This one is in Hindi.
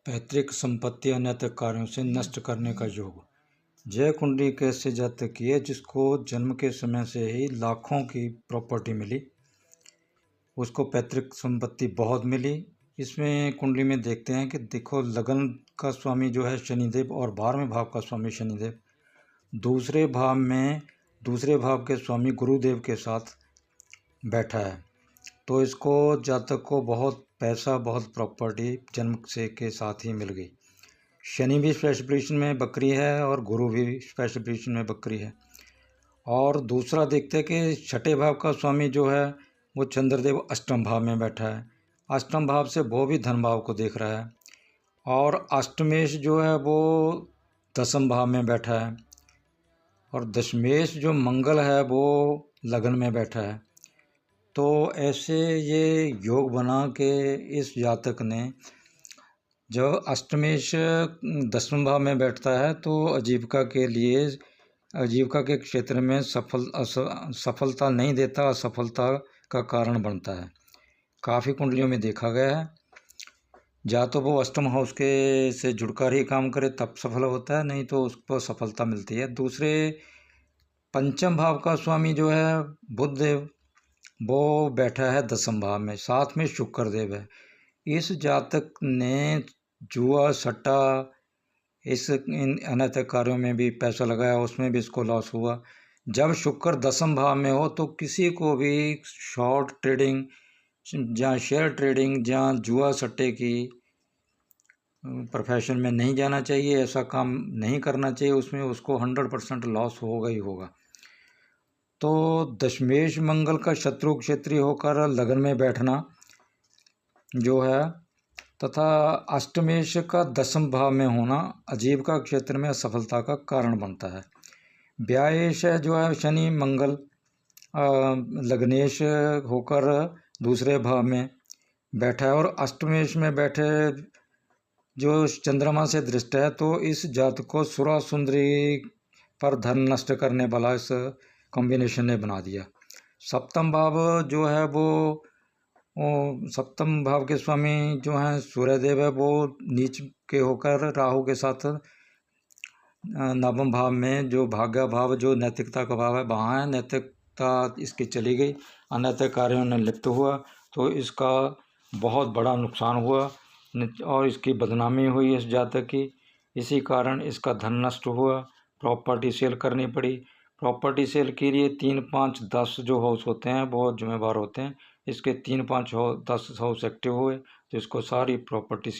पैतृक संपत्ति अनैतिक कार्यों से नष्ट करने का योग। जय कुंडली एक ऐसे जातक की है जिसको जन्म के समय से ही लाखों की प्रॉपर्टी मिली, उसको पैतृक संपत्ति बहुत मिली। इसमें कुंडली में देखते हैं कि देखो, लगन का स्वामी जो है शनिदेव और 12वें भाव का स्वामी शनिदेव, दूसरे भाव के स्वामी गुरुदेव के साथ बैठा है। तो इसको जातक को बहुत पैसा, बहुत प्रॉपर्टी जन्म से के साथ ही मिल गई। शनि भी स्पेशल पोजीशन में बकरी है और गुरु भी स्पेशल पोजीशन में बकरी है। और दूसरा देखते हैं कि छठे भाव का स्वामी जो है वो चंद्रदेव अष्टम भाव में बैठा है। अष्टम भाव से वो भी धन भाव को देख रहा है। और अष्टमेश जो है वो दसम भाव में बैठा है। और दशमेश जो मंगल है वो लगन में बैठा है। तो ऐसे ये योग बना के इस जातक ने, जब अष्टमेश दसवें भाव में बैठता है तो आजीविका के क्षेत्र में सफलता नहीं देता, असफलता का कारण बनता है। काफ़ी कुंडलियों में देखा गया है। या तो वो अष्टम हाउस के से जुड़कर ही काम करे तब सफल होता है, नहीं तो उसको सफलता मिलती है। दूसरे पंचम भाव का स्वामी जो है बुध देव, वो बैठा है दसम भाव में, साथ में शुक्र देव है। इस जातक ने जुआ, सट्टा, इन अनैतिक कार्यों में भी पैसा लगाया, उसमें भी इसको लॉस हुआ। जब शुक्र दसम भाव में हो तो किसी को भी शॉर्ट ट्रेडिंग या शेयर ट्रेडिंग या जुआ सट्टे की प्रोफेशन में नहीं जाना चाहिए। ऐसा काम नहीं करना चाहिए, उसमें उसको 100% लॉस होगा ही होगा। तो दशमेश मंगल का शत्रु क्षेत्रीय होकर लगन में बैठना जो है, तथा अष्टमेश का दसम भाव में होना आजीविका क्षेत्र में असफलता का कारण बनता है। व्यायेश जो है शनि मंगल लग्नेश होकर दूसरे भाव में बैठा है और अष्टमेश में बैठे जो चंद्रमा से दृष्ट है, तो इस जातक को सुरा सुंदरी पर धन नष्ट करने वाला इस कॉम्बिनेशन ने बना दिया। सप्तम भाव जो है वो सप्तम भाव के स्वामी जो हैं सूर्यदेव है, वो नीच के होकर राहु के साथ नवम भाव में, जो भाग्य भाव जो नैतिकता का भाव है, वहाँ है। नैतिकता इसकी चली गई, अनैतिक कार्यों में लिप्त हुआ, तो इसका बहुत बड़ा नुकसान हुआ और इसकी बदनामी हुई इस जातक की। इसी कारण इसका धन नष्ट हुआ, प्रॉपर्टी सेल करनी पड़ी। प्रॉपर्टी सेल के लिए 3, 5, 10 जो हाउस होते हैं बहुत जिम्मेवार होते हैं। इसके 3, 5, 10 हाउस एक्टिव हुए तो इसको सारी प्रॉपर्टी